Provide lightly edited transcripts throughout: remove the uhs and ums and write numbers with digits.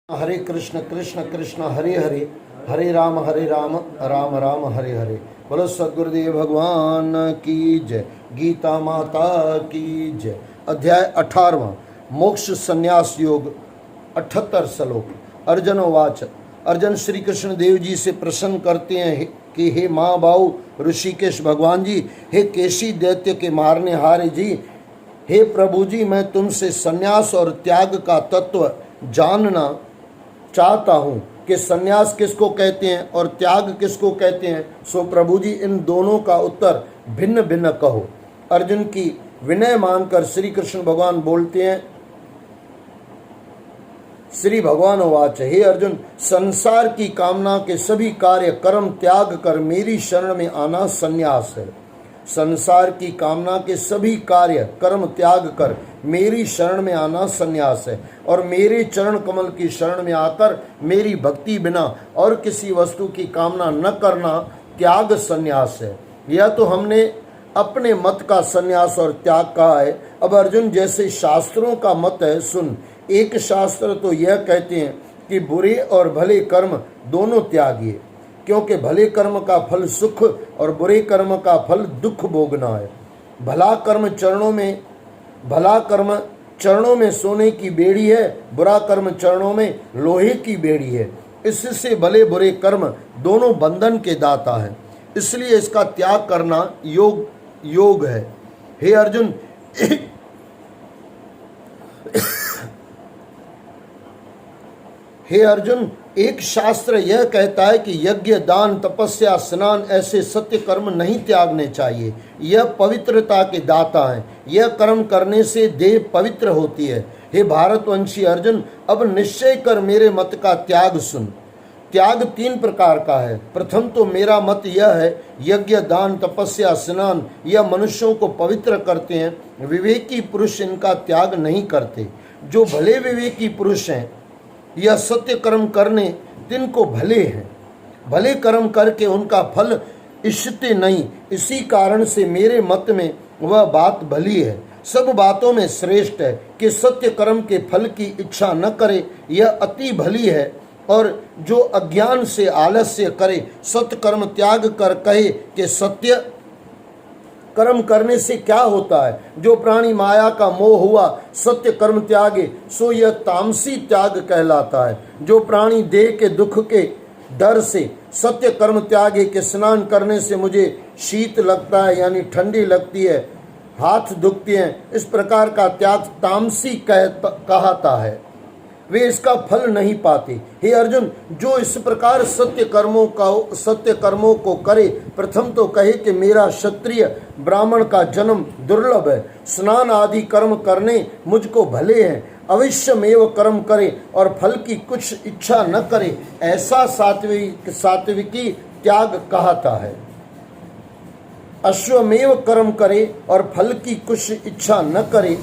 हरे कृष्ण कृष्ण कृष्ण हरे हरे, हरे राम राम राम हरे हरे। बोलो सद्गुरुदेव भगवान की जय। गीता माता की जय। अध्याय 18वां मोक्ष संन्यास योग 78 श्लोक। अर्जुन उवाच। अर्जुन श्री कृष्ण देव जी से प्रश्न करते हैं कि हे माँ बाऊ ऋषिकेश भगवान जी, हे केशी दैत्य के मारने हारे जी, हे प्रभु जी, मैं तुमसे संन्यास और त्याग का तत्व जानना चाहता हूँ कि संन्यास किसको कहते हैं और त्याग किसको कहते हैं। सो प्रभु जी इन दोनों का उत्तर भिन्न भिन्न कहो। अर्जुन की विनय मानकर श्री कृष्ण भगवान बोलते हैं। श्री भगवान उवाच। हे अर्जुन, संसार की कामना के सभी कार्य कर्म त्याग कर मेरी शरण में आना संन्यास है। संसार की कामना के सभी कार्य कर्म त्याग कर मेरी शरण में आना संन्यास है और मेरे चरण कमल की शरण में आकर मेरी भक्ति बिना और किसी वस्तु की कामना न करना त्याग संन्यास है। यह तो हमने अपने मत का संन्यास और त्याग कहा है। अब अर्जुन, जैसे शास्त्रों का मत है सुन। एक शास्त्र तो यह कहते हैं कि बुरे और भले कर्म दोनों त्यागिए, क्योंकि भले कर्म का फल सुख और बुरे कर्म का फल दुख भोगना है। भला कर्म चरणों में सोने की बेड़ी है, बुरा कर्म चरणों में लोहे की बेड़ी है। इससे भले बुरे कर्म दोनों बंधन के दाता है, इसलिए इसका त्याग करना योग है। हे अर्जुन, हे अर्जुन, एक शास्त्र यह कहता है कि यज्ञ दान तपस्या स्नान ऐसे सत्य कर्म नहीं त्यागने चाहिए। यह पवित्रता के दाता है। यह कर्म करने से देह पवित्र होती है। हे भारतवंशी अर्जुन, अब निश्चय कर मेरे मत का त्याग सुन। त्याग 3 प्रकार का है। प्रथम तो मेरा मत यह है, यज्ञ दान तपस्या स्नान यह मनुष्यों को पवित्र करते हैं। विवेकी पुरुष इनका त्याग नहीं करते। जो भले विवेकी पुरुष हैं यह सत्य कर्म करने तिनको भले हैं। भले कर्म करके उनका फल इच्छते नहीं। इसी कारण से मेरे मत में वह बात भली है, सब बातों में श्रेष्ठ है कि सत्य कर्म के फल की इच्छा न करे, यह अति भली है। और जो अज्ञान से आलस्य करे, सत्य कर्म त्याग कर कहे कि सत्य कर्म करने से क्या होता है। जो प्राणी माया का मोह हुआ सत्य कर्म त्यागे, सो यह तामसी त्याग कहलाता है। जो प्राणी देह के दुख के डर से सत्य कर्म त्यागे कि स्नान करने से मुझे शीत लगता है यानी ठंडी लगती है, हाथ दुखते हैं, इस प्रकार का त्याग तामसी कहता है, वे इसका फल नहीं पाते। हे अर्जुन, जो इस प्रकार सत्य कर्मों को करे, प्रथम तो कहे कि मेरा क्षत्रिय ब्राह्मण का जन्म दुर्लभ है, स्नान आदि कर्म करने मुझको भले हैं, अवश्यमेव कर्म करे और फल की कुछ इच्छा न करे, ऐसा सात्विकी त्याग कहता है। अश्वमेव कर्म करे और फल की कुछ इच्छा न करे,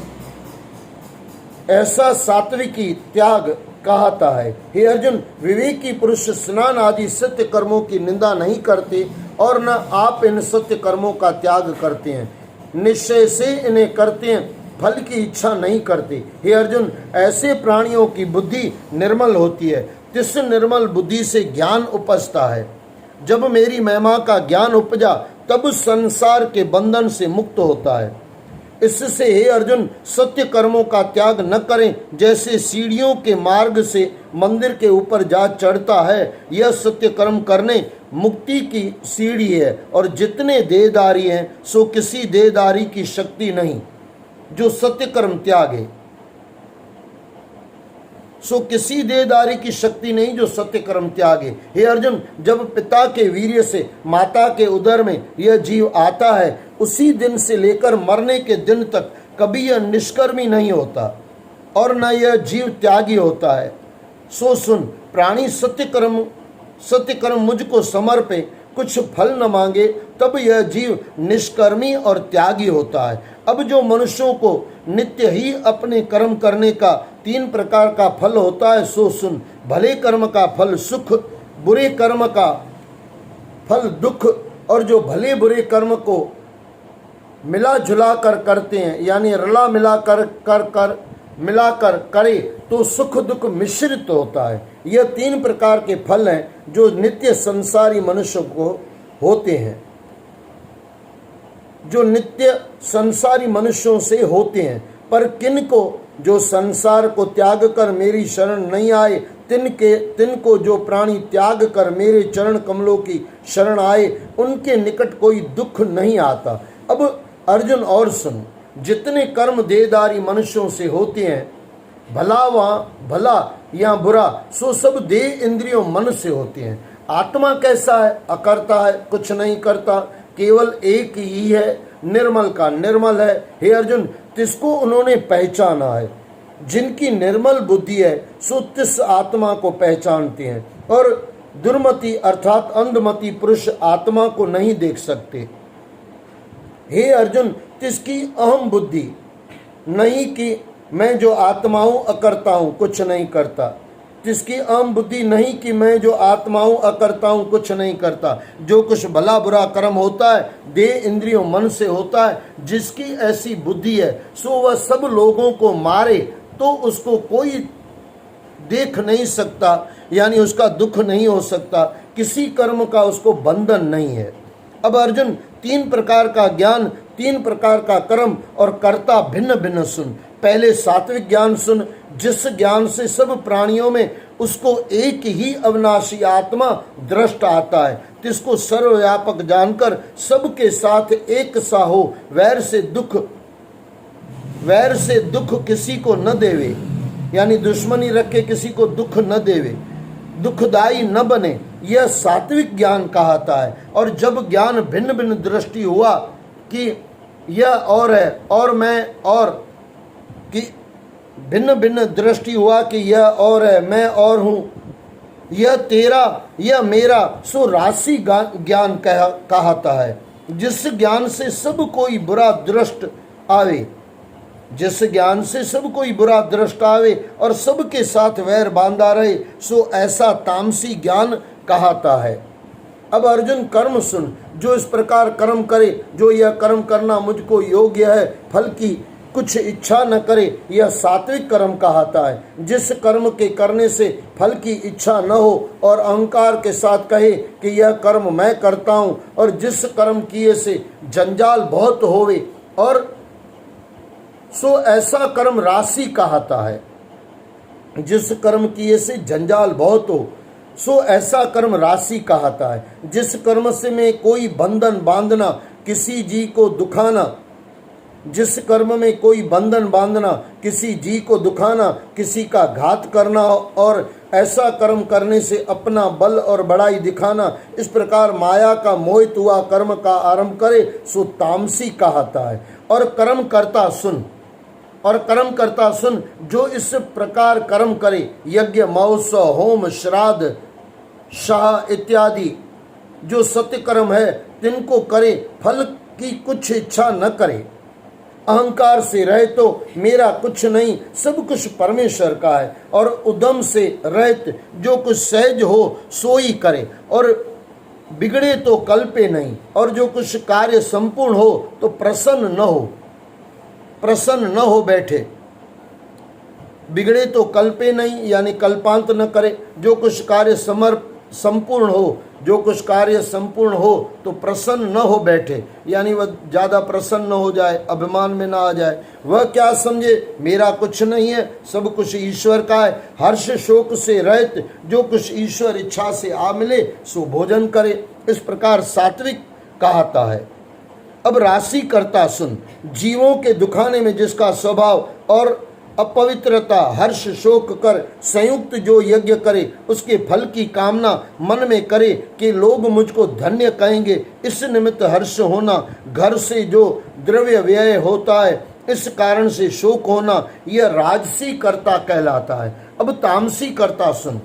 ऐसा सात्विकी त्याग कहता है। हे अर्जुन, विवेकी पुरुष स्नान आदि सत्य कर्मों की निंदा नहीं करते और न आप इन सत्य कर्मों का त्याग करते हैं, निश्चय से इन्हें करते हैं, फल की इच्छा नहीं करते। हे अर्जुन, ऐसे प्राणियों की बुद्धि निर्मल होती है। जिस निर्मल बुद्धि से ज्ञान उपजता है, जब मेरी महिमा का ज्ञान उपजा तब संसार के बंधन से मुक्त होता है। इससे हे अर्जुन, सत्य कर्मों का त्याग न करें। जैसे सीढ़ियों के मार्ग से मंदिर के ऊपर जा चढ़ता है, यह सत्य कर्म करने मुक्ति की सीढ़ी है। और जितने देहदारी हैं सो किसी देहदारी की शक्ति नहीं जो सत्य कर्म त्यागे, सो किसी देहदारी की शक्ति नहीं जो सत्य कर्म त्यागे। हे अर्जुन, जब पिता के वीर्य से माता के उदर में यह जीव आता है, उसी दिन से लेकर मरने के दिन तक कभी यह निष्कर्मी नहीं होता और न यह जीव त्यागी होता है। सो सुन, प्राणी सत्य कर्म मुझको समर्पे, कुछ फल न मांगे, तब यह जीव निष्कर्मी और त्यागी होता है। अब जो मनुष्यों को नित्य ही अपने कर्म करने का 3 प्रकार का फल होता है, सो सुन। भले कर्म का फल सुख, बुरे कर्म का फल दुख, और जो भले बुरे कर्म को मिला जुला कर करते हैं यानी रला मिला कर मिलाकर करे तो सुख दुख मिश्रित होता है। यह 3 प्रकार के फल हैं जो नित्य संसारी मनुष्य को होते हैं, जो नित्य संसारी मनुष्यों से होते हैं। पर किनको जो संसार को त्याग कर मेरी शरण नहीं आए, तिनको जो प्राणी त्याग कर मेरे चरण कमलों की शरण आए, उनके निकट कोई दुख नहीं आता। अब अर्जुन और सुन, जितने कर्म देहधारी मनुष्यों से होते हैं, भला या बुरा, सो सब देह इंद्रियों मन से होते हैं। आत्मा कैसा है? अकर्ता है, कुछ नहीं करता, केवल एक ही है, निर्मल का निर्मल है। हे अर्जुन, तिसको उन्होंने पहचाना है। जिनकी निर्मल बुद्धि है सो तिस आत्मा को पहचानते हैं, और दुर्मति अर्थात अंधमति पुरुष आत्मा को नहीं देख सकते। हे अर्जुन, तिसकी अहम बुद्धि नहीं कि मैं जो आत्मा हूं अकर्ता हूं, कुछ नहीं करता। जिसकी अहम बुद्धि नहीं कि मैं जो आत्मा हूं अकर्ता हूं, कुछ नहीं करता। जो कुछ भला बुरा कर्म होता है देह इंद्रियों मन से होता है। जिसकी ऐसी बुद्धि है सो वह सब लोगों को मारे तो उसको कोई देख नहीं सकता, यानी उसका दुख नहीं हो सकता, किसी कर्म का उसको बंधन नहीं है। अब अर्जुन, 3 प्रकार का ज्ञान, 3 प्रकार का कर्म और कर्ता भिन्न भिन्न सुन। पहले सात्विक ज्ञान सुन, जिस ज्ञान से सब प्राणियों में उसको एक ही अविनाशी आत्मा दृष्ट आता है, जिसको सर्वव्यापक जानकर सबके साथ एक सा हो, वैर से दुख किसी को न देवे, यानी दुश्मनी रखे किसी को दुख न देवे, दुखदाई न बने, यह सात्विक ज्ञान कहता है। और जब ज्ञान भिन्न भिन्न दृष्टि हुआ कि यह और है और मैं, और कि भिन्न भिन्न दृष्टि हुआ कि यह और है मैं और हूँ, यह तेरा यह मेरा, सो राशि ज्ञान कहता है। जिस ज्ञान से सब कोई बुरा दृष्ट आवे, जिस ज्ञान से सब कोई बुरा दृष्ट आवे और सबके साथ वैर बांधा रहे, सो ऐसा तामसी ज्ञान कहता है। अब अर्जुन कर्म सुन, जो इस प्रकार कर्म करे, जो यह कर्म करना मुझको योग्य है, फल की कुछ इच्छा न करे, यह सात्विक कर्म कहता है। जिस कर्म के करने से फल की इच्छा न हो और अहंकार के साथ कहे कि यह कर्म मैं करता हूँ, और जिस कर्म किए से जंजाल बहुत होवे, और सो ऐसा कर्म राशि कहता है। जिस कर्म किए से जंजाल बहुत हो, सो ऐसा कर्म राशि कहता है। जिस कर्म से में कोई बंधन बांधना, किसी जी को दुखाना, जिस कर्म में कोई बंधन बांधना, किसी जी को दुखाना, किसी का घात करना, और ऐसा कर्म करने से अपना बल और बड़ाई दिखाना, इस प्रकार माया का मोहित हुआ कर्म का आरंभ करे, सो तामसी कहता है। और कर्म करता सुन, जो इस प्रकार कर्म करे, यज्ञ महोत्सव होम श्राद्ध शाह इत्यादि जो सत्य कर्म है, तिनको करे, फल की कुछ इच्छा न करे, अहंकार से रहे तो मेरा कुछ नहीं, सब कुछ परमेश्वर का है, और उद्यम से रहित जो कुछ सहज हो सो ही करे, और बिगड़े तो कल्पे नहीं, और जो कुछ कार्य संपूर्ण हो तो प्रसन्न न हो बैठे। बिगड़े तो कल्पे नहीं, यानी कल्पांत न करे। जो कुछ कार्य संपूर्ण हो, जो कुछ कार्य संपूर्ण हो तो प्रसन्न न हो बैठे, यानी वह ज्यादा प्रसन्न हो जाए, अभिमान में ना आ जाए। वह क्या समझे मेरा कुछ नहीं है, सब कुछ ईश्वर का है। हर्ष शोक से रहित जो कुछ ईश्वर इच्छा से आ मिले सो भोजन करे, इस प्रकार सात्विक कहता है। अब राशि करता सुन, जीवों के दुखाने में जिसका स्वभाव और अपवित्रता हर्ष शोक कर संयुक्त जो यज्ञ करे, उसके फल की कामना मन में करे कि लोग मुझको धन्य कहेंगे, इस निमित्त हर्ष होना, घर से जो द्रव्य व्यय होता है इस कारण से शोक होना, यह राजसी कर्ता कहलाता है। अब तामसी कर्ता सुन,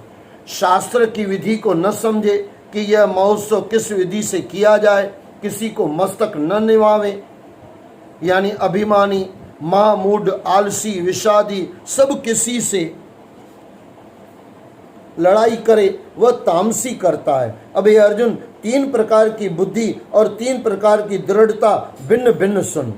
शास्त्र की विधि को न समझे कि यह महोत्सव किस विधि से किया जाए, किसी को मस्तक न निवावे, यानी अभिमानी महामूढ़ आलसी विषादी सब किसी से लड़ाई करे, वह तामसी करता है। अब ये अर्जुन 3 प्रकार की बुद्धि और 3 प्रकार की दृढ़ता भिन्न भिन्न सुन।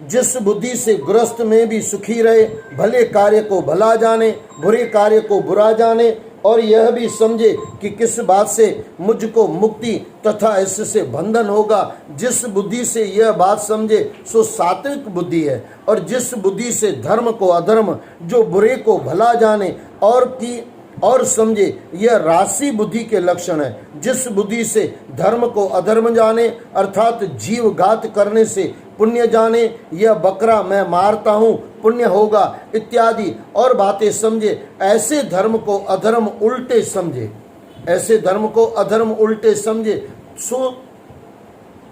जिस बुद्धि से गृहस्थ में भी सुखी रहे, भले कार्य को भला जाने, बुरे कार्य को बुरा जाने, और यह भी समझे कि किस बात से मुझको मुक्ति तथा इससे बंधन होगा। जिस बुद्धि से यह बात समझे सो सात्विक बुद्धि है, और जिस बुद्धि से धर्म को अधर्म, जो बुरे को भला जाने और समझे, यह राशि बुद्धि के लक्षण है। जिस बुद्धि से धर्म को अधर्म जाने, अर्थात जीव घात करने से पुण्य जाने, यह बकरा मैं मारता हूँ पुण्य होगा इत्यादि और बातें समझे, ऐसे धर्म को अधर्म उल्टे समझे, ऐसे धर्म को अधर्म उल्टे समझे सो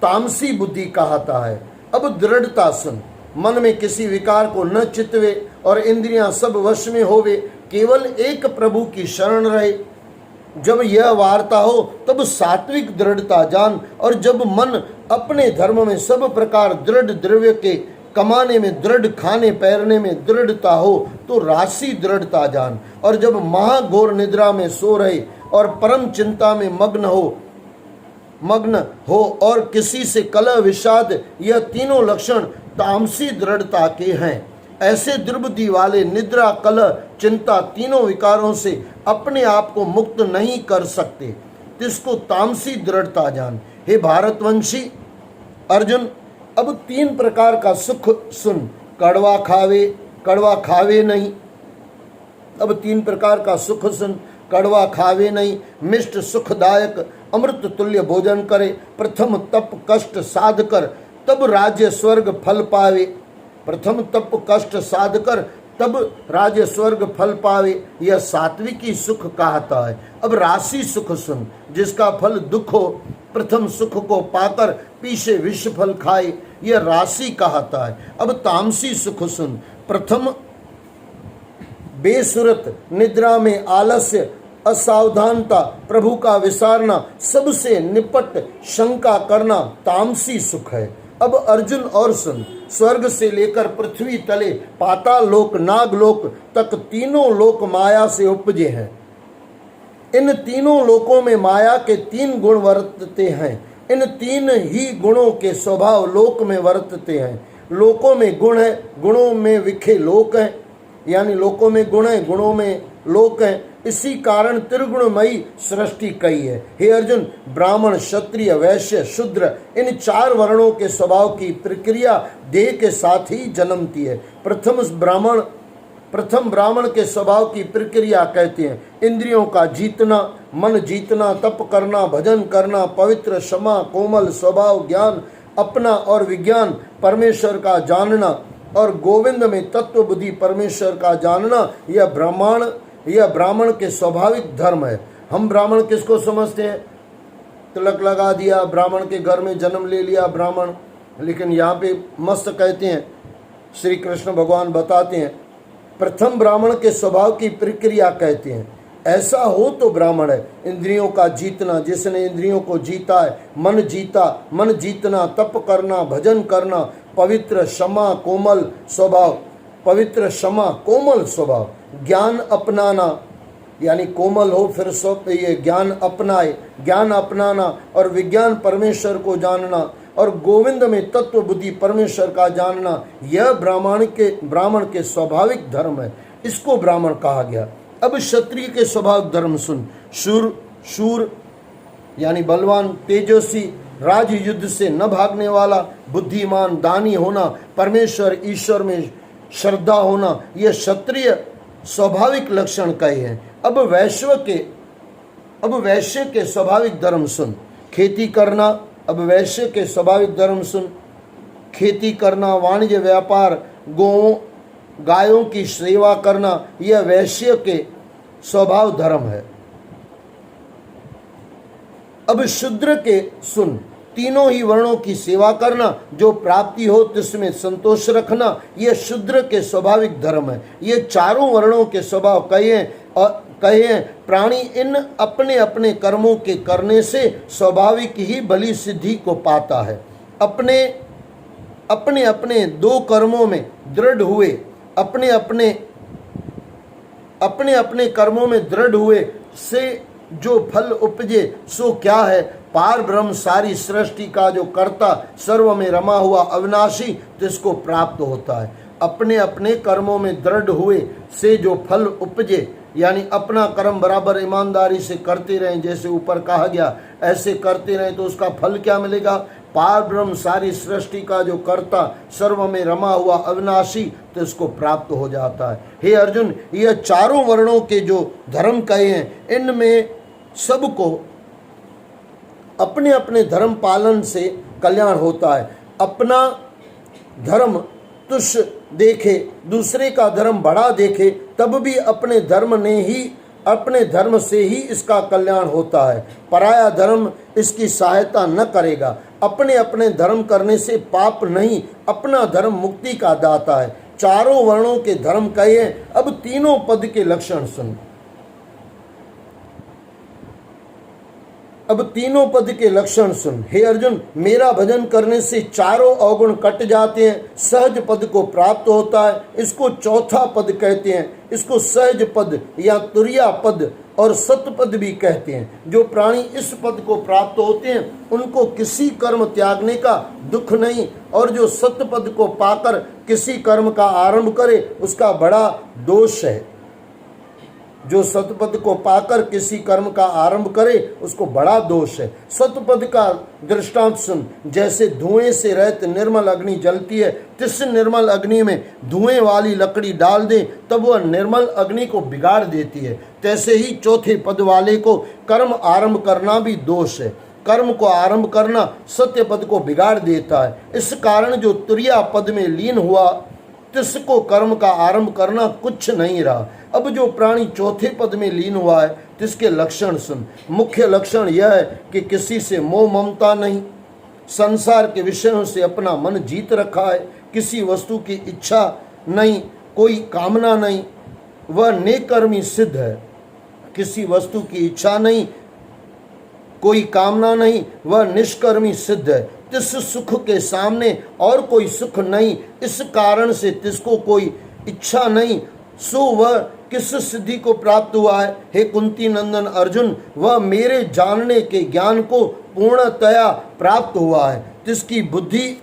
तामसी बुद्धि कहता है। अब दृढ़ता सुन, मन में किसी विकार को न चितवे और इंद्रियां सब वश में होवे, केवल एक प्रभु की शरण रहे। जब यह वार्ता हो तब सात्विक दृढ़ता जान, और जब मन अपने धर्म में सब प्रकार दृढ़ द्रव्य के कमाने में, दृढ़ खाने पैरने में दृढ़ता हो तो राशि दृढ़ता जान, और जब महाघोर निद्रा में सो रहे और परम चिंता में मग्न हो और किसी से कलह विषाद, यह तीनों लक्षण तामसी दृढ़ता के हैं। ऐसे दुर्बुद्धि वाले निद्रा, कलह, चिंता तीनों विकारों से अपने आप को मुक्त नहीं कर सकते, जिसको तामसी दृढ़ता जान। हे भारतवंशी अर्जुन, अब 3 प्रकार का सुख सुन, कड़वा खावे नहीं। अब 3 प्रकार का सुख सुन, कड़वा खावे नहीं, मिष्ट सुखदायक अमृत तुल्य भोजन करे, प्रथम तप कष्ट साध कर तब राज्य स्वर्ग फल पावे। प्रथम तप कष्ट साध कर तब राज्य स्वर्ग फल पावे, यह सात्विकी सुख कहता है। अब राशि सुख सुन, जिसका फल दुख हो, प्रथम सुख को पाकर पीछे विष फल खाए, यह राशि कहता है। अब तामसी सुख सुन, प्रथम बेसुरत निद्रा में आलस्य, असावधानता, प्रभु का विसारना, सबसे निपट शंका करना तामसी सुख है। अब अर्जुन और सुन, स्वर्ग से लेकर पृथ्वी तले पाताल लोक, नागलोक तक तीनों लोक माया से उपजे हैं। इन तीनों लोकों में माया के 3 गुण वर्तते हैं। इन 3 ही गुणों के स्वभाव लोक में वर्तते हैं। लोकों में गुण है, गुणों में विखे लोक हैं, यानी लोकों में गुण है, गुणों में लोक हैं। इसी कारण त्रिगुणमयी सृष्टि कही है। हे अर्जुन, ब्राह्मण, क्षत्रिय, वैश्य, शूद्र, इन 4 वर्णों के स्वभाव की प्रक्रिया देह के साथ ही जन्मती है। प्रथम ब्राह्मण के स्वभाव की प्रक्रिया कहते हैं इंद्रियों का जीतना, मन जीतना, तप करना, भजन करना, पवित्र, क्षमा, कोमल स्वभाव, ज्ञान अपना और विज्ञान परमेश्वर का जानना, और गोविंद में तत्व बुद्धि परमेश्वर का जानना, यह ब्राह्मण के स्वाभाविक धर्म है। हम ब्राह्मण किसको समझते हैं? तिलक लगा दिया, ब्राह्मण के घर में जन्म ले लिया ब्राह्मण। लेकिन यहाँ पे मस्त कहते हैं, श्री कृष्ण भगवान बताते हैं, प्रथम ब्राह्मण के स्वभाव की प्रक्रिया कहते हैं ऐसा हो तो ब्राह्मण है। इंद्रियों का जीतना, जिसने इंद्रियों को जीता है, मन जीतना, तप करना, भजन करना, पवित्र, क्षमा, कोमल स्वभाव, ज्ञान अपनाना, यानी कोमल हो फिर ये ज्ञान अपनाना, और विज्ञान परमेश्वर को जानना, और गोविंद में तत्व बुद्धि परमेश्वर का जानना, यह ब्राह्मण के स्वाभाविक धर्म है। इसको ब्राह्मण कहा गया। अब क्षत्रिय के स्वभाव धर्म सुन। शूर यानी बलवान, तेजस्वी, राज युद्ध से न भागने वाला, बुद्धिमान, दानी होना, परमेश्वर ईश्वर में श्रद्धा होना, यह क्षत्रिय स्वाभाविक लक्षण कहे हैं। अब वैश्य के स्वाभाविक धर्म सुन। खेती करना, अब वैश्य के स्वाभाविक धर्म सुन। खेती करना, वाणिज्य व्यापार, गायों की सेवा करना, यह वैश्य के स्वभाव धर्म है। अब शूद्र के सुन। तीनों ही वर्णों की सेवा करना, जो प्राप्ति हो तिसमें संतोष रखना, यह शूद्र के स्वाभाविक धर्म है। ये 4 वर्णों के स्वभाव कहे हैं। प्राणी इन अपने अपने कर्मों के करने से स्वाभाविक ही बलि सिद्धि को पाता है। अपने अपने 2 कर्मों में दृढ़ हुए, अपने अपने कर्मों में दृढ़ हुए से जो फल उपजे सो क्या है? पार ब्रह्म सारी सृष्टि का जो कर्ता, सर्व में रमा हुआ अविनाशी, तिसको प्राप्त होता है। अपने अपने कर्मों में दृढ़ हुए से जो फल उपजे, यानी अपना कर्म बराबर ईमानदारी से करते रहें, जैसे ऊपर कहा गया ऐसे करते रहें तो उसका फल क्या मिलेगा? पार ब्रह्म सारी सृष्टि का जो कर्ता, सर्व में रमा हुआ अविनाशी, तो इसको प्राप्त हो जाता है। हे अर्जुन, यह चारों वर्णों के जो धर्म कहे हैं, इनमें सबको अपने अपने धर्म पालन से कल्याण होता है। अपना धर्म तुच्छ देखे, दूसरे का धर्म बड़ा देखे, तब भी अपने धर्म से ही इसका कल्याण होता है। पराया धर्म इसकी सहायता न करेगा। अपने अपने धर्म करने से पाप नहीं, अपना धर्म मुक्ति का दाता है। चारों वर्णों के धर्म कहे, अब तीनों पद के लक्षण सुन। अब तीनों पद के लक्षण सुन। हे अर्जुन, मेरा भजन करने से चारों अवगुण कट जाते हैं, सहज पद को प्राप्त होता है। इसको चौथा पद कहते हैं। इसको सहज पद या तुरिया पद और सतपद भी कहते हैं। जो प्राणी इस पद को प्राप्त होते हैं, उनको किसी कर्म त्यागने का दुख नहीं, और जो सतपद को पाकर किसी कर्म का आरंभ करे, उसका बड़ा दोष है। जो सतपद को पाकर किसी कर्म का आरंभ करे, उसको बड़ा दोष है। सतपद का दृष्टांत सुन। जैसे धुएं से रहित निर्मल अग्नि जलती है, तिस निर्मल अग्नि में धुएं वाली लकड़ी डाल दे, तब वह निर्मल अग्नि को बिगाड़ देती है। तैसे ही चौथे पद वाले को कर्म आरंभ करना भी दोष है। कर्म को आरंभ करना सत्य पद को बिगाड़ देता है। इस कारण जो तुरिया पद में लीन हुआ, तिसको कर्म का आरंभ करना कुछ नहीं रहा। अब जो प्राणी चौथे पद में लीन हुआ है, तिसके लक्षण सुन। मुख्य लक्षण यह है कि किसी से मोह ममता नहीं, संसार के विषयों से अपना मन जीत रखा है, किसी वस्तु की इच्छा नहीं, कोई कामना नहीं, वह नेकर्मी सिद्ध है। किसी वस्तु की इच्छा नहीं, कोई कामना नहीं, वह निष्कर्मी सिद्ध है। तिस सुख के सामने और कोई सुख नहीं, इस कारण से तिसको कोई इच्छा नहीं। सो वह किस सिद्धि को प्राप्त हुआ है? हे कुंती नंदन अर्जुन, वह मेरे जानने के ज्ञान को पूर्णतया प्राप्त हुआ है। तिसकी बुद्धि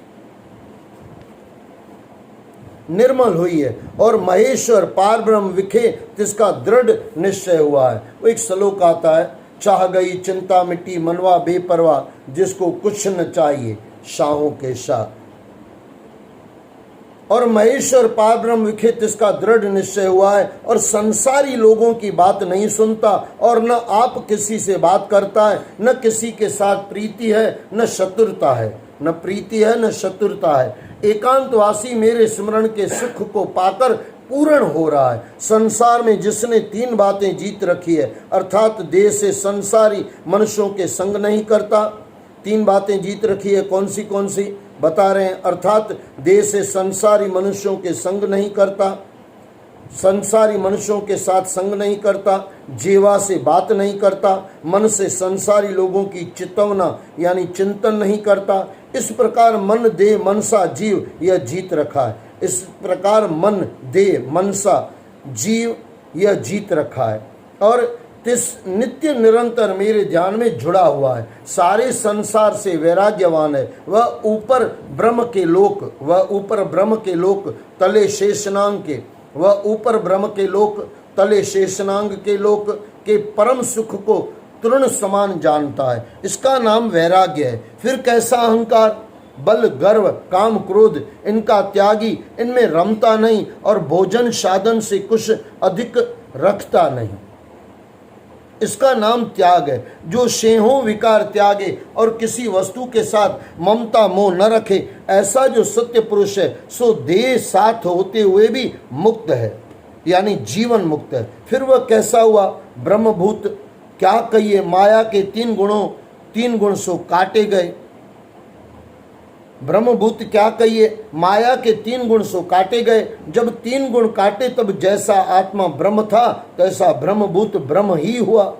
निर्मल हुई है और महेश्वर पार ब्रह्म विखे तिसका दृढ़ निश्चय हुआ है। वो एक श्लोक आता है, चाह गई चिंता मिट्टी मनवा बेपरवाह, जिसको कुछ न चाहिए शाहों के शाह। और महेश्वर पार ब्रह्म विखे तिसका दृढ़ निश्चय हुआ है, और संसारी लोगों की बात नहीं सुनता, और न आप किसी से बात करता है, न किसी के साथ प्रीति है न शत्रुता है। न प्रीति है न शत्रुता है। एकांतवासी मेरे स्मरण के सुख को पाकर पूर्ण हो रहा है। संसार में जिसने तीन बातें जीत रखी है, अर्थात देह से संसारी मनुष्यों के संग नहीं करता। तीन बातें जीत रखी है, कौन सी बता रहे हैं? अर्थात देह से संसारी मनुष्यों के संग नहीं करता, संसारी मनुष्यों के साथ संग नहीं करता, जीवा से बात नहीं करता, मन से संसारी लोगों की चितवना यानी चिंतन नहीं करता। इस प्रकार मन देह मनसा जीव यह जीत रखा है। इस प्रकार मन देह मनसा जीव यह जीत रखा है, और तिस नित्य निरंतर मेरे ध्यान में जुड़ा हुआ है। सारे संसार से वैराग्यवान है। वह ऊपर ब्रह्म के लोक तले शेषनांग के, वह ऊपर ब्रह्म के लोक तले शेषनांग के लोक के परम सुख को तृण समान जानता है। इसका नाम वैराग्य है। फिर कैसा अहंकार, बल, गर्व, काम, क्रोध, इनका त्यागी, इनमें रमता नहीं, और भोजन साधन से कुछ अधिक रखता नहीं। इसका नाम त्याग है। जो शेहों विकार त्यागे और किसी वस्तु के साथ ममता मोह न रखे, ऐसा जो सत्य पुरुष है, सो देह साथ होते हुए भी मुक्त है, यानी जीवन मुक्त है। फिर वह कैसा हुआ? ब्रह्मभूत क्या कहिए, माया के तीन गुण सो काटे गए। ब्रह्मभूत क्या कहिए, माया के 3 गुण सो काटे गए। जब 3 गुण काटे, तब जैसा आत्मा ब्रह्म था, तैसा ब्रह्मभूत ब्रह्म ही हुआ।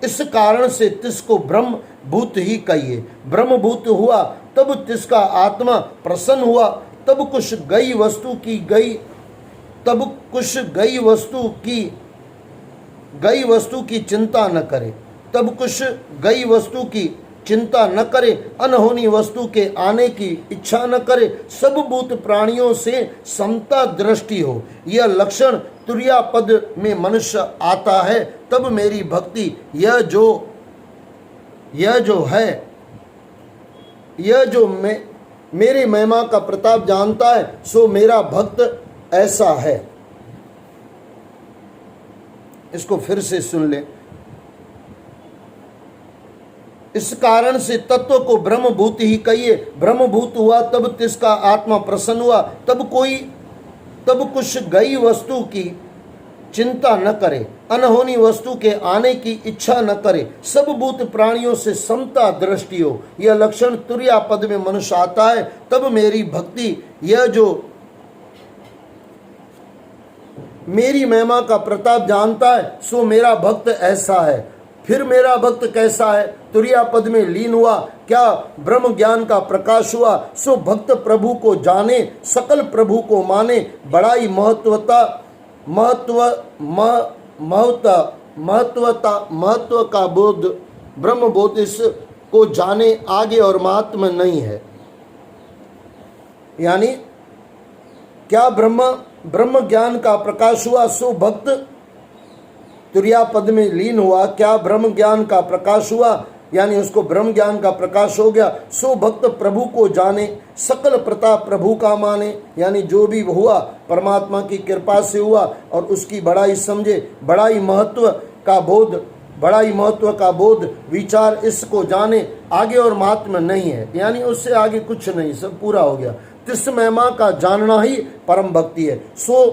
इस कारण से तिसको ब्रह्मभूत ही कहिए। ब्रह्मभूत हुआ तब तिसका आत्मा प्रसन्न हुआ। तब कुछ गई वस्तु की चिंता न करे। तब कुछ गई वस्तु की चिंता न करे, अनहोनी वस्तु के आने की इच्छा न करे, सब भूत प्राणियों से समता दृष्टि हो, यह लक्षण तुरिया पद में मनुष्य आता है, तब मेरी भक्ति यह जो मेरी महिमा का प्रताप जानता है, सो मेरा भक्त ऐसा है। इसको फिर से सुन ले। इस कारण से तत्व को ब्रह्मभूत ही कहिए। ब्रह्मभूत हुआ तब तिसका आत्मा प्रसन्न हुआ, तब कुछ गई वस्तु की चिंता न करे, अनहोनी वस्तु के आने की इच्छा न करे, सब भूत प्राणियों से समता दृष्टि हो, यह लक्षण तुरिया पद में मनुष्य आता है, तब मेरी भक्ति यह जो मेरी महिमा का प्रताप जानता है, सो मेरा भक्त ऐसा है। फिर मेरा भक्त कैसा है? तुरिया पद में लीन हुआ, क्या ब्रह्म ज्ञान का प्रकाश हुआ, सो भक्त प्रभु को जाने, सकल प्रभु को माने, बड़ाई महत्व का बोध, ब्रह्म बोध इसको जाने, आगे और महात्मा नहीं है। यानी क्या ब्रह्म ज्ञान का प्रकाश हुआ, सो भक्त तुरिया पद में लीन हुआ, क्या ब्रह्म ज्ञान का प्रकाश हुआ, यानी उसको ब्रह्म ज्ञान का प्रकाश हो गया, सो भक्त प्रभु को जाने, सकल प्रताप प्रभु का माने, यानी जो भी हुआ परमात्मा की कृपा से हुआ, और उसकी बड़ाई समझे, बड़ाई महत्व का बोध विचार, इसको जाने, आगे और महात्मा नहीं है, यानी उससे आगे कुछ नहीं, सब पूरा हो गया। तिस महिमा का जानना ही परम भक्ति है। सो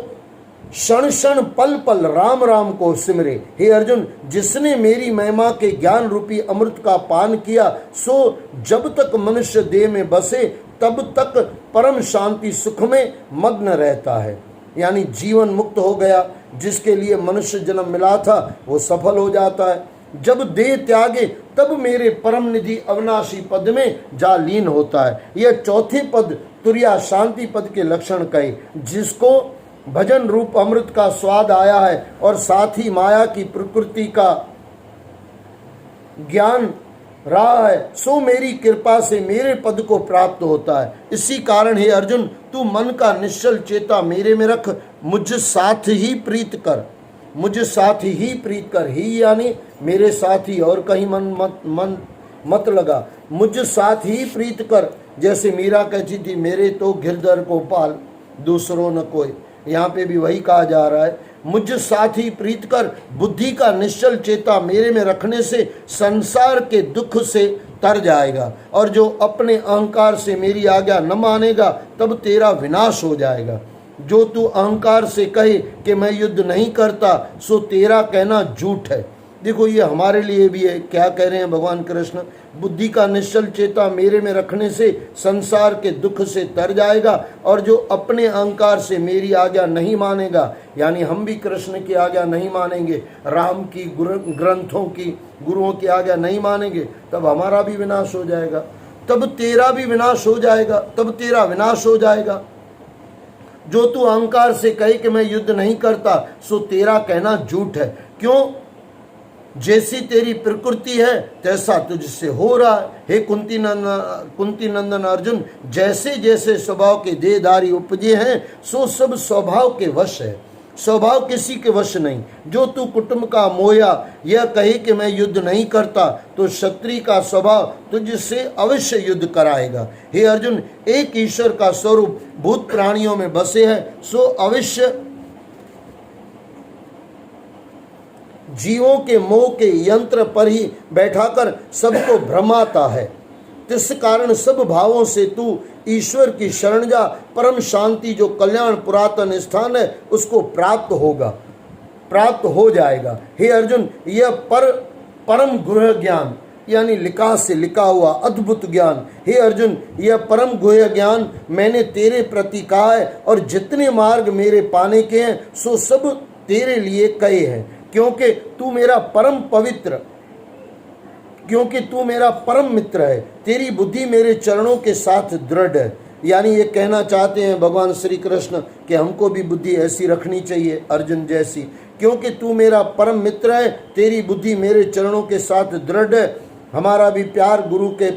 क्षण क्षण पल पल राम राम को सिमरे। हे अर्जुन, जिसने मेरी महिमा के ज्ञान रूपी अमृत का पान किया, सो जब तक मनुष्य देह में बसे तब तक परम शांति सुख में मग्न रहता है, यानी जीवन मुक्त हो गया। जिसके लिए मनुष्य जन्म मिला था वो सफल हो जाता है। जब देह त्यागे तब मेरे परम निधि अविनाशी पद में जा लीन होता है। यह चौथे पद तुरिया शांति पद के लक्षण कहे। जिसको भजन रूप अमृत का स्वाद आया है और साथ ही माया की प्रकृति का ज्ञान रहा है, सो मेरी कृपा से मेरे पद को प्राप्त होता है। इसी कारण हे अर्जुन, तू मन का निश्चल चेता मेरे में रख, मुझ साथ ही प्रीत कर। मुझ साथ ही प्रीत कर, ही यानी मेरे साथ ही, और कहीं मन मत लगा। मुझ साथ ही प्रीत कर, जैसे मीरा कहती थी, मेरे तो गिरधर को पाल, दूसरों न कोई। यहाँ पे भी वही कहा जा रहा है, मुझ साथ ही प्रीत कर, बुद्धि का निश्चल चेता मेरे में रखने से संसार के दुख से तर जाएगा। और जो अपने अहंकार से मेरी आज्ञा न मानेगा, तब तेरा विनाश हो जाएगा। जो तू अहंकार से कहे कि मैं युद्ध नहीं करता, सो तेरा कहना झूठ है। देखो, ये हमारे लिए भी है। क्या कह रहे हैं भगवान कृष्ण? बुद्धि का निश्चल चेता मेरे में रखने से संसार के दुख से तर जाएगा, और जो अपने अहंकार से मेरी आज्ञा नहीं मानेगा, यानी हम भी कृष्ण की आज्ञा नहीं मानेंगे, राम की ग्रंथों की, गुरुओं की आज्ञा नहीं मानेंगे, तब हमारा भी विनाश हो जाएगा, तब तेरा भी विनाश हो जाएगा, तब तेरा विनाश हो जाएगा। जो तू अहंकार से कहे कि मैं युद्ध नहीं करता, सो तेरा कहना झूठ है। क्यों? जैसी तेरी प्रकृति है तैसा तुझसे हो रहा है। हे कुंती नंदन अर्जुन, जैसे जैसे स्वभाव के देहधारी उपजे हैं, सो सब स्वभाव के वश है, स्वभाव किसी के वश नहीं। जो तू कुटुंब का मोया यह कहे कि मैं युद्ध नहीं करता, तो क्षत्रिय का स्वभाव तुझसे अवश्य युद्ध कराएगा। हे अर्जुन, एक ईश्वर का स्वरूप भूत प्राणियों में बसे है, सो अवश्य जीवों के मोह के यंत्र पर ही बैठाकर सबको भ्रमाता है। इस कारण सब भावों से तू ईश्वर की शरण जा, परम शांति जो कल्याण पुरातन स्थान है उसको प्राप्त हो जाएगा। हे अर्जुन, यह परम गुह्य ज्ञान, यानी लिखा से लिखा हुआ अद्भुत ज्ञान, हे अर्जुन, यह परम गुह्य ज्ञान मैंने तेरे प्रति कहा है, और जितने मार्ग मेरे पाने के हैं सो सब तेरे लिए कहे हैं, क्योंकि तू मेरा परम मित्र है। तेरी बुद्धि मेरे चरणों के साथ दृढ़ है। यानी ये कहना चाहते हैं भगवान श्री कृष्ण कि हमको भी बुद्धि ऐसी रखनी चाहिए अर्जुन जैसी, क्योंकि तू मेरा परम मित्र है, तेरी बुद्धि मेरे चरणों के साथ दृढ़ है, हमारा भी प्यार गुरु के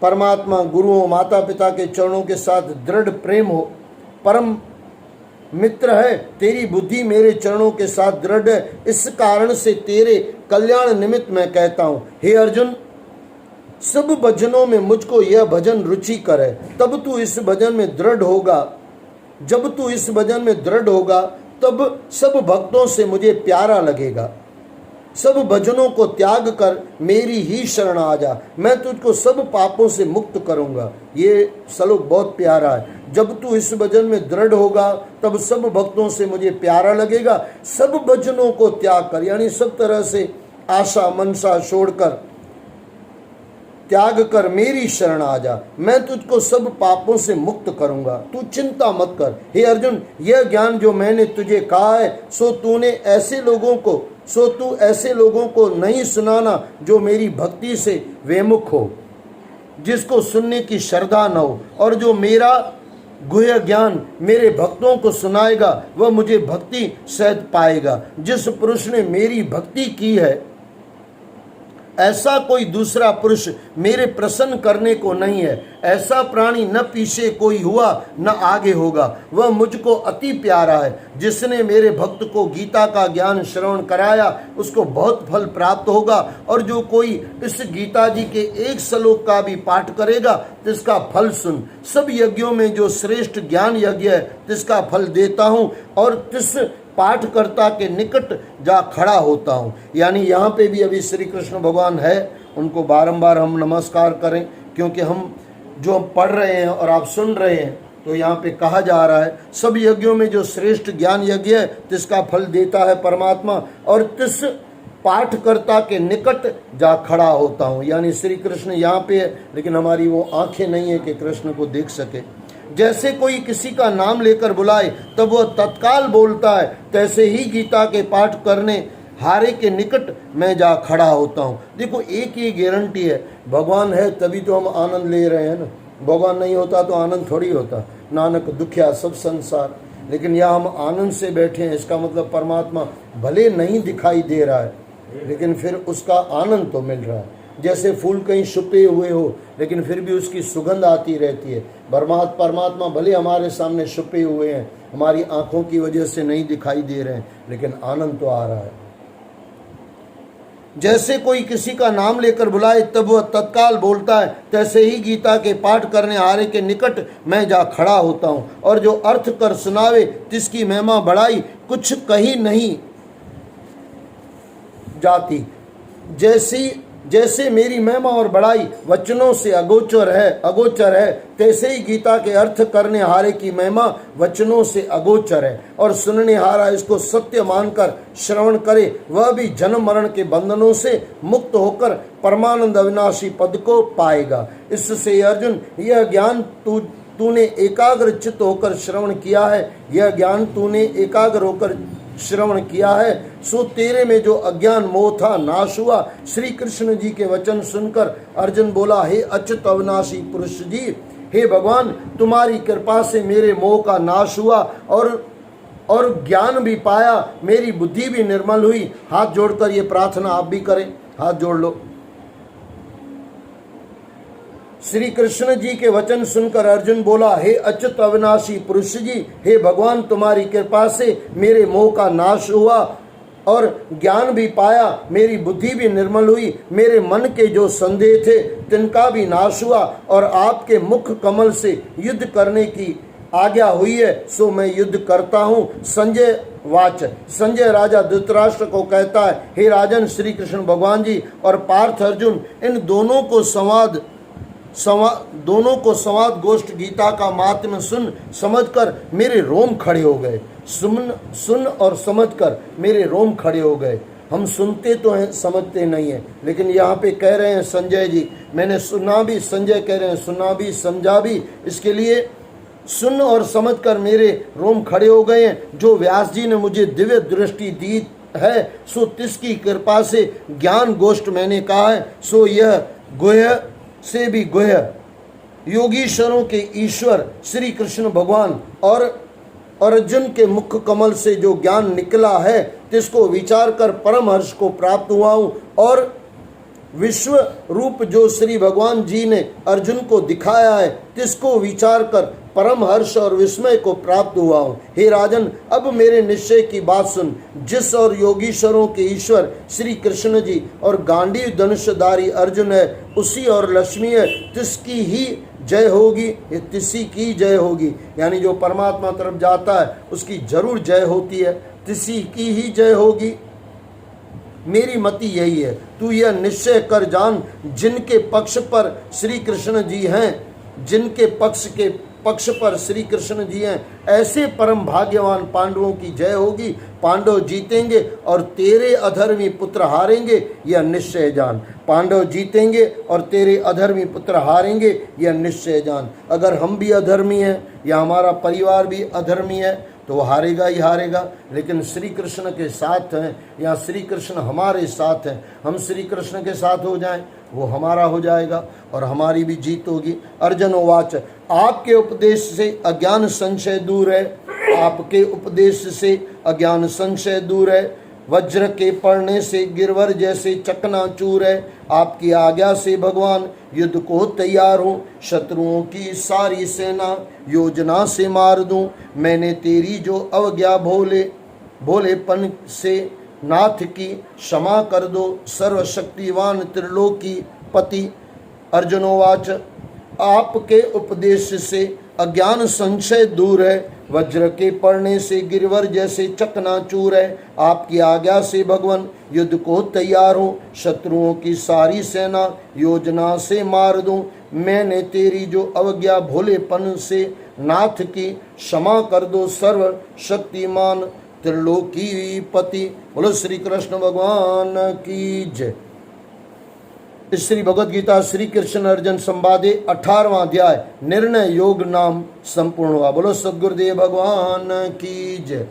परमात्मा गुरुओं माता पिता के चरणों के साथ दृढ़ प्रेम हो। परम मित्र है, तेरी बुद्धि मेरे चरणों के साथ दृढ़ है। इस कारण से तेरे कल्याण निमित्त मैं कहता हूँ, हे अर्जुन, सब भजनों में मुझको यह भजन रुचिकर है। तब तू इस भजन में दृढ़ होगा, जब तू इस भजन में दृढ़ होगा तब सब भक्तों से मुझे प्यारा लगेगा। सब भजनों को त्याग कर मेरी ही शरण आ जा, मैं तुझको सब पापों से मुक्त करूंगा। ये श्लोक बहुत प्यारा है। जब तू इस भजन में दृढ़ होगा तब सब भक्तों से मुझे प्यारा लगेगा। सब भजनों को त्याग कर, यानी सब तरह से आशा मनसा छोड़कर त्याग कर मेरी शरण आ जा, मैं तुझको सब पापों से मुक्त करूंगा। तू चिंता मत कर। हे अर्जुन, यह ज्ञान जो मैंने तुझे कहा है सो तू ऐसे लोगों को नहीं सुनाना जो मेरी भक्ति से विमुख हो, जिसको सुनने की श्रद्धा न हो। और जो मेरा गुह्य ज्ञान मेरे भक्तों को सुनाएगा वह मुझे भक्ति सहित पाएगा। जिस पुरुष ने मेरी भक्ति की है ऐसा कोई दूसरा पुरुष मेरे प्रसन्न करने को नहीं है। ऐसा प्राणी न पीछे कोई हुआ न आगे होगा, वह मुझको अति प्यारा है। जिसने मेरे भक्त को गीता का ज्ञान श्रवण कराया उसको बहुत फल प्राप्त होगा। और जो कोई इस गीता जी के एक श्लोक का भी पाठ करेगा तिसका फल सुन। सब यज्ञों में जो श्रेष्ठ ज्ञान यज्ञ है तिसका फल देता हूँ और तिस पाठकर्ता के निकट जा खड़ा होता हूँ। यानी यहाँ पे भी अभी श्री कृष्ण भगवान है, उनको बारंबार हम नमस्कार करें, क्योंकि हम जो पढ़ रहे हैं और आप सुन रहे हैं तो यहाँ पे कहा जा रहा है सब यज्ञों में जो श्रेष्ठ ज्ञान यज्ञ है तिसका फल देता है परमात्मा और तिस पाठकर्ता के निकट जा खड़ा होता हूँ। यानी श्री कृष्ण यहाँ पे है, लेकिन हमारी वो आंखें नहीं है कि कृष्ण को देख सके। जैसे कोई किसी का नाम लेकर बुलाए तब वह तत्काल बोलता है, तैसे ही गीता के पाठ करने हारे के निकट मैं जा खड़ा होता हूँ। देखो, एक ही गारंटी है, भगवान है तभी तो हम आनंद ले रहे हैं ना। भगवान नहीं होता तो आनंद थोड़ी होता। नानक दुखिया सब संसार, लेकिन यहाँ हम आनंद से बैठे हैं, इसका मतलब परमात्मा भले नहीं दिखाई दे रहा है लेकिन फिर उसका आनंद तो मिल रहा है। जैसे फूल कहीं छुपे हुए हो लेकिन फिर भी उसकी सुगंध आती रहती है। परमात्मा भले हमारे सामने छुपे हुए हैं, हमारी आंखों की वजह से नहीं दिखाई दे रहे हैं, लेकिन आनंद तो आ रहा है। जैसे कोई किसी का नाम लेकर बुलाए तब वह तत्काल बोलता है, तैसे ही गीता के पाठ करने हारे के निकट मैं जा खड़ा होता हूँ। और जो अर्थ कर सुनावे तिसकी महिमा बढ़ाई कुछ कही नहीं जाती। जैसे मेरी महिमा और बड़ाई वचनों से अगोचर है, तैसे ही गीता के अर्थ करने हारे की महिमा वचनों से अगोचर है। और सुनने हारा इसको सत्य मानकर श्रवण करे वह भी जन्म मरण के बंधनों से मुक्त होकर परमानंद अविनाशी पद को पाएगा। इससे अर्जुन, यह ज्ञान तूने एकाग्र चित्त होकर श्रवण किया है, यह ज्ञान तूने एकाग्र होकर श्रवण किया है, सो तेरे में जो अज्ञान मोह था नाश हुआ। श्री कृष्ण जी के वचन सुनकर अर्जुन बोला, हे अच्युत अविनाशी पुरुष जी, हे भगवान, तुम्हारी कृपा से मेरे मोह का नाश हुआ और ज्ञान भी पाया, मेरी बुद्धि भी निर्मल हुई। हाथ जोड़कर ये प्रार्थना आप भी करें, हाथ जोड़ लो। श्री कृष्ण जी के वचन सुनकर अर्जुन बोला, हे अच्युत अविनाशी पुरुष जी, हे भगवान, तुम्हारी कृपा से मेरे मोह का नाश हुआ और ज्ञान भी पाया, मेरी बुद्धि भी निर्मल हुई, मेरे मन के जो संदेह थे तिनका भी नाश हुआ और आपके मुख कमल से युद्ध करने की आज्ञा हुई है, सो मैं युद्ध करता हूँ। संजय राजा धृतराष्ट्र को कहता है, हे राजन, श्री कृष्ण भगवान जी और पार्थ अर्जुन इन दोनों को संवाद गोष्ठ गीता का माहात्म्य समझकर मेरे रोम खड़े हो गए। सुन और समझकर मेरे रोम खड़े हो गए। हम सुनते तो हैं, समझते नहीं हैं, लेकिन यहाँ पे कह रहे हैं संजय जी, मैंने सुना भी, संजय कह रहे हैं सुना भी समझा भी, इसके लिए सुन और समझकर मेरे रोम खड़े हो गए हैं। जो व्यास जी ने मुझे दिव्य दृष्टि दी है, सो तिसकी कृपा से ज्ञान गोष्ठ मैंने कहा है, सो यह गुह्य से भी गुह्य योगीश्वरों के ईश्वर श्री कृष्ण भगवान और अर्जुन के मुख कमल से जो ज्ञान निकला है तिसको विचार कर परम हर्ष को प्राप्त हुआ हूँ और विश्व रूप जो श्री भगवान जी ने अर्जुन को दिखाया है, तिसको विचार कर परम हर्ष और विस्मय को प्राप्त हुआ हूँ। हे राजन, अब मेरे निश्चय की बात सुन। जिस और योगीश्वरों के ईश्वर श्री कृष्ण जी और गांडीव धनुषधारी अर्जुन है, उसी और लक्ष्मी है, तिसकी ही जय होगी, तिसी की जय होगी। यानी जो परमात्मा तरफ जाता है उसकी जरूर जय होती है, तिसी की ही जय होगी। मेरी मति यही है, तू यह निश्चय कर जान, जिनके पक्ष पर श्री कृष्ण जी हैं, जिनके पक्ष पर श्री कृष्ण जी हैं, ऐसे परम भाग्यवान पांडवों की जय होगी। पांडव जीतेंगे और तेरे अधर्मी पुत्र हारेंगे, यह निश्चय जान। पांडव जीतेंगे और तेरे अधर्मी पुत्र हारेंगे, यह निश्चय जान। अगर हम भी अधर्मी हैं या हमारा परिवार भी अधर्मी है तो वो हारेगा ही हारेगा। लेकिन श्री कृष्ण के साथ हैं या श्री कृष्ण हमारे साथ हैं, हम श्री कृष्ण के साथ हो जाएं, वो हमारा हो जाएगा और हमारी भी जीत होगी। अर्जुनोवाच, आपके उपदेश से अज्ञान संशय दूर है, आपके उपदेश से अज्ञान संशय दूर है। वज्र के पड़ने से गिरवर जैसे चकनाचूर है, आपकी आज्ञा से भगवान युद्ध को तैयार हूँ। शत्रुओं की सारी सेना योजना से मार दूं। मैंने तेरी जो अवज्ञा भोलेपन से नाथ की क्षमा कर दो, सर्वशक्तिवान त्रिलोकी पति। अर्जुनोवाच, आपके उपदेश से अज्ञान संशय दूर है, वज्र के पड़ने से गिरवर जैसे चकनाचूर है। आपकी आज्ञा से भगवान युद्ध को तैयार हूँ। शत्रुओं की सारी सेना योजना से मार दूं। मैंने तेरी जो अवज्ञा भोलेपन से नाथ की क्षमा कर दो, सर्व शक्तिमान त्रिलोकी पति। बोलो श्री कृष्ण भगवान की जय। श्री भगवद गीता श्री कृष्ण अर्जुन संवादे 18वां अध्याय निर्णय योग नाम संपूर्ण हुआ। बोलो सद्गुरुदेव भगवान की जय।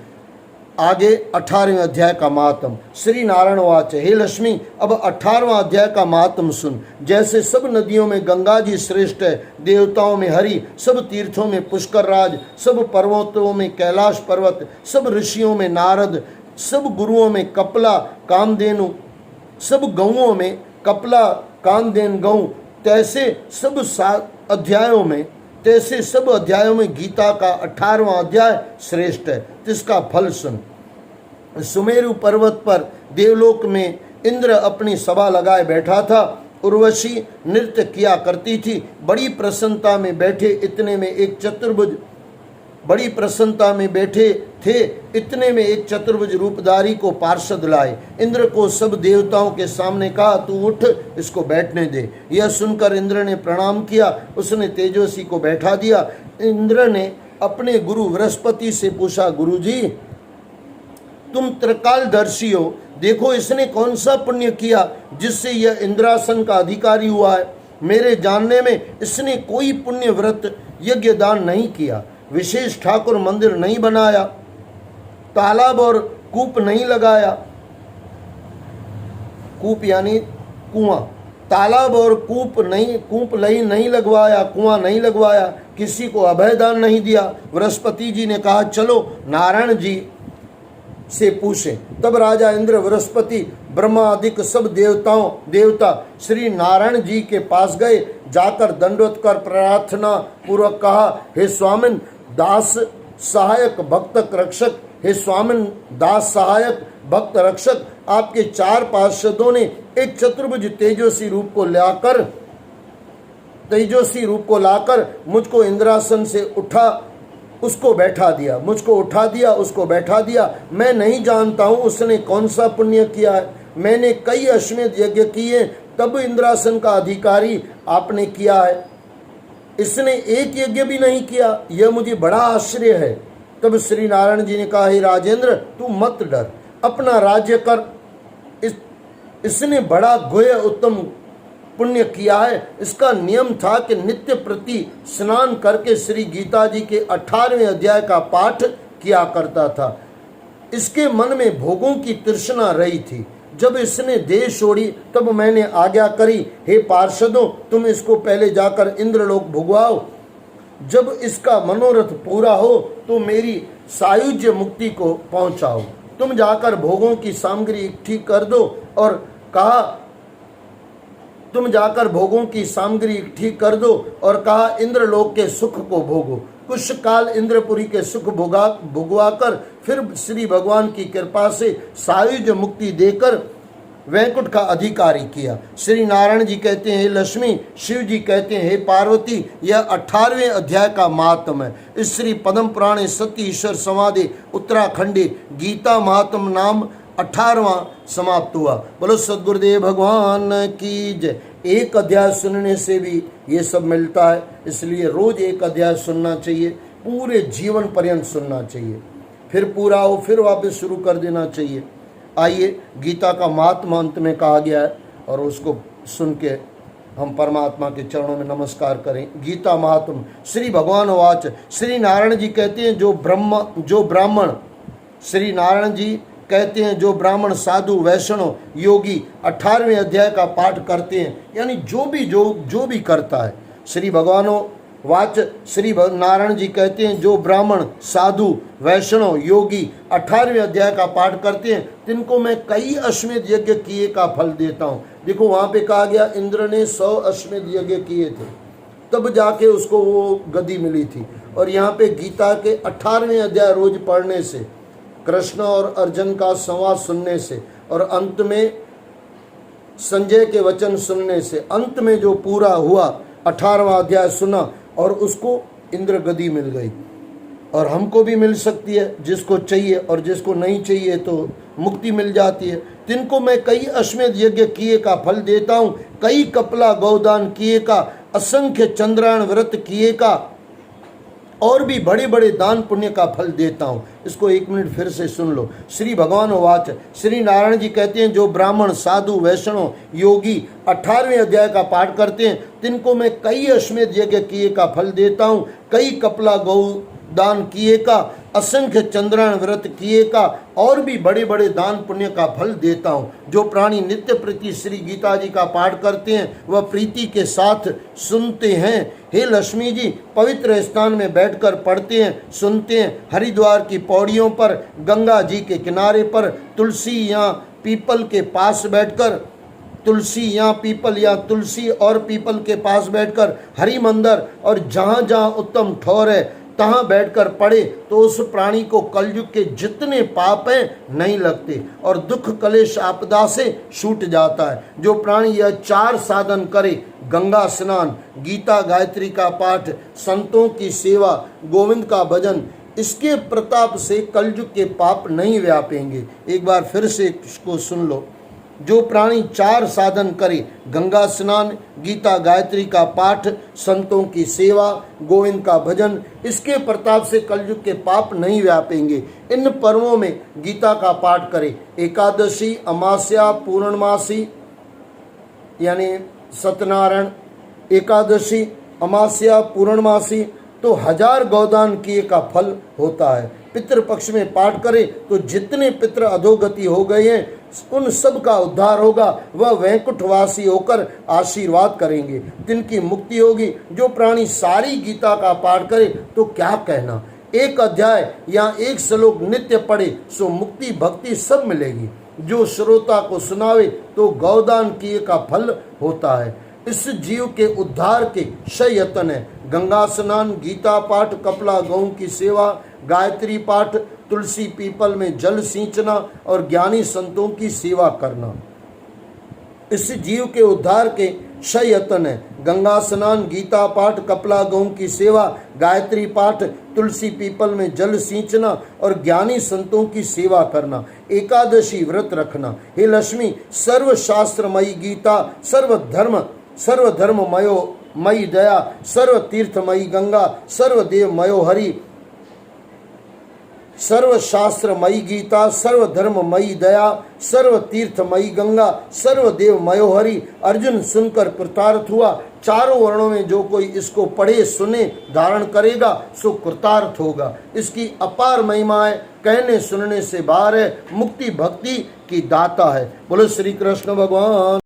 आगे 18वें अध्याय का महात्म। श्री नारायण वाच, हे लक्ष्मी, अब 18वां अध्याय का महात्म सुन। जैसे सब नदियों में गंगा जी श्रेष्ठ है, देवताओं में हरि, सब तीर्थों में पुष्कर राज, सब पर्वतों में कैलाश पर्वत, सब ऋषियों में नारद, सब गुरुओं में कपिला कामधेनु, सब गौओं में कपिला कामधेनु गौ, तैसे सब अध्यायों में गीता का 18वां अध्याय श्रेष्ठ है। तिसका फल सुन। सुमेरु पर्वत पर देवलोक में इंद्र अपनी सभा लगाए बैठा था। उर्वशी नृत्य किया करती थी। बड़ी प्रसन्नता में बैठे थे, इतने में एक चतुर्भुज रूपधारी को पार्षद लाए। इंद्र को सब देवताओं के सामने कहा, तू उठ, इसको बैठने दे। यह सुनकर इंद्र ने प्रणाम किया, उसने तेजस्वी को बैठा दिया। इंद्र ने अपने गुरु बृहस्पति से पूछा, गुरुजी, तुम त्रिकालदर्शी हो, देखो इसने कौन सा पुण्य किया जिससे यह इंद्रासन का अधिकारी हुआ है। मेरे जानने में इसने कोई पुण्य व्रत यज्ञ दान नहीं किया, विशेष ठाकुर मंदिर नहीं बनाया, तालाब और कूप नहीं लगाया। कूप यानी कुआं। तालाब और कूप नहीं लगवाया, कुआं नहीं लगवाया, किसी को अभय दान नहीं दिया। बृहस्पति जी ने कहा, चलो नारायण जी से पूछे। तब राजा इंद्र, बृहस्पति, ब्रह्मा आदिक सब देवता श्री नारायण जी के पास गए। जाकर दंडवत कर प्रार्थना पूर्वक कहा, हे स्वामिन दास सहायक भक्त रक्षक, हे स्वामिन दास सहायक भक्त रक्षक, आपके 4 पार्षदों ने एक चतुर्भुज तेजस्वी रूप को लाकर मुझको इंद्रासन से उसको बैठा दिया। मैं नहीं जानता हूँ उसने कौन सा पुण्य किया है। मैंने कई अश्वमेध यज्ञ किए, तब इंद्रासन का अधिकारी आपने किया है। इसने एक यज्ञ भी नहीं किया, यह मुझे बड़ा आश्चर्य है। तब श्री नारायण जी ने कहा, हे राजेंद्र, तू मत डर, अपना राज्य कर। इसने बड़ा गुह्य उत्तम पुण्य किया है। इसका नियम था कि नित्य प्रति स्नान करके श्री गीता जी के 18वें अध्याय का पाठ किया करता था। इसके मन में भोगों की तृष्णा रही थी। जब इसने देह छोड़ी तब मैंने आज्ञा करी, हे पार्षदों, तुम इसको पहले जाकर इंद्रलोक भुगवाओ। जब इसका मनोरथ पूरा हो तो मेरी सायुज्य मुक्ति को पहुंचाओ। तुम जाकर भोगों की सामग्री इकट्ठी कर दो और कहा तुम जाकर भोगों की सामग्री ठीक कर दो और कहा इंद्रलोक के सुख को भोगो। कुछ काल इंद्रपुरी के सुख भोगवाकर फिर श्री भगवान की कृपा से सायुज मुक्ति देकर वैकुंठ का अधिकारी किया। श्री नारायण जी कहते हैं हे लक्ष्मी, शिव जी कहते हैं हे पार्वती। यह 18वें अध्याय का महात्म है। इस श्री पद्म पुराणे सत्य ईश्वर समाधि उत्तराखंडी गीता महात्म नाम 18वां समाप्त हुआ। बोलो सद्गुरुदेव भगवान की जय। एक अध्याय सुनने से भी ये सब मिलता है, इसलिए रोज एक अध्याय सुनना चाहिए, पूरे जीवन पर्यंत सुनना चाहिए, फिर पूरा हो फिर वापस शुरू कर देना चाहिए। आइए, गीता का महात्मा अंत में कहा गया है और उसको सुन के हम परमात्मा के चरणों में नमस्कार करें। गीता महात्मा। श्री भगवान वाच। श्री नारायण जी कहते हैं जो ब्राह्मण श्री नारायण जी कहते हैं जो ब्राह्मण साधु वैष्णव योगी 18वें अध्याय का पाठ करते हैं, यानी जो भी करता है। श्री भगवान वाच। श्री नारायण जी कहते हैं जो ब्राह्मण साधु वैष्णव योगी 18वें अध्याय का पाठ करते हैं तिनको मैं कई अश्वमेध यज्ञ किए का फल देता हूँ। देखो वहाँ पे कहा गया इंद्र ने 100 अश्वमेध यज्ञ किए थे, तब जाके उसको वो गद्दी मिली थी। और यहाँ पे गीता के 18वें अध्याय रोज पढ़ने से, कृष्ण और अर्जुन का संवाद सुनने से और अंत में संजय के वचन सुनने से, अंत में जो पूरा हुआ 18वां अध्याय सुना और उसको इंद्र गद्दी मिल गई। और हमको भी मिल सकती है, जिसको चाहिए, और जिसको नहीं चाहिए तो मुक्ति मिल जाती है। तिनको मैं कई अश्वमेध यज्ञ किए का फल देता हूँ, कई कपला गौदान किए का, असंख्य चंद्रायण व्रत किए का और भी बड़े बड़े दान पुण्य का फल देता हूँ। इसको 1 मिनट फिर से सुन लो। श्री भगवान वाच। श्री नारायण जी कहते हैं जो ब्राह्मण साधु वैष्णव योगी 18वें अध्याय का पाठ करते हैं तिनको मैं कई अश्वमेध यज्ञ किए का फल देता हूँ, कई कपला गौ दान किए का, असंख्य चंद्रायण व्रत किए का और भी बड़े बड़े दान पुण्य का फल देता हूँ। जो प्राणी नित्य प्रति श्री गीता जी का पाठ करते हैं वह प्रीति के साथ सुनते हैं। हे लक्ष्मी जी, पवित्र स्थान में बैठकर पढ़ते हैं, सुनते हैं। हरिद्वार की पौड़ियों पर, गंगा जी के किनारे पर, तुलसी या पीपल के पास बैठकर, तुलसी या पीपल या तुलसी और पीपल के पास बैठकर, हरि मंदिर और जहाँ जहाँ उत्तम ठौर है तहाँ बैठकर पढ़े तो उस प्राणी को कलयुग के जितने पाप हैं नहीं लगते और दुख कलेश आपदा से छूट जाता है। जो प्राणी यह 4 साधन करे, गंगा स्नान, गीता गायत्री का पाठ, संतों की सेवा, गोविंद का भजन, इसके प्रताप से कलयुग के पाप नहीं व्यापेंगे। एक बार फिर से इसको सुन लो। जो प्राणी 4 साधन करे, गंगा स्नान, गीता गायत्री का पाठ, संतों की सेवा, गोविंद का भजन, इसके प्रताप से कलयुग के पाप नहीं व्यापेंगे। इन पर्वों में गीता का पाठ करे, एकादशी, अमावस्या, पूर्णमासी यानी सत्यनारायण, एकादशी, अमावस्या, पूर्णमासी तो 1000 गौदान किए का फल होता है। पितृपक्ष में पाठ करे तो जितने पितृ अधोगति हो गए हैं उन सब का उद्धार होगा, वह वैकुंठवासी होकर आशीर्वाद करेंगे, जिनकी मुक्ति होगी। जो प्राणी सारी गीता का पाठ करे तो क्या कहना, 1 अध्याय या 1 श्लोक नित्य पढ़े सो मुक्ति भक्ति सब मिलेगी। जो श्रोता को सुनावे तो गौदान किए का फल होता है। इस जीव के उद्धार के 6 यत्न है, गंगा स्नान, गीता पाठ, कपला गौ की सेवा, गायत्री पाठ, तुलसी पीपल में जल सींचना और ज्ञानी संतों की सेवा करना। इस जीव के उद्धार के 6 यत्न है, गंगा स्नान, गीता पाठ, कपला गौ की सेवा, गायत्री पाठ, तुलसी पीपल में जल सींचना और ज्ञानी संतों की सेवा करना, एकादशी व्रत रखना। हे लक्ष्मी, सर्वशास्त्रमयी गीता, सर्वधर्ममयो मयी दया, सर्वतीर्थमयी गंगा, सर्वदेवमयो हरि, सर्वशास्त्रमयी गीता, सर्वधर्ममयी दया, सर्वतीर्थमयी गंगा, सर्वदेवमयो हरि। अर्जुन सुनकर कृतार्थ हुआ। चारों वर्णों में जो कोई इसको पढ़े सुने धारण करेगा सो कृतार्थ होगा। इसकी अपार महिमा है, कहने सुनने से बाहर है, मुक्ति भक्ति की दाता है। बोलो श्री कृष्ण भगवान।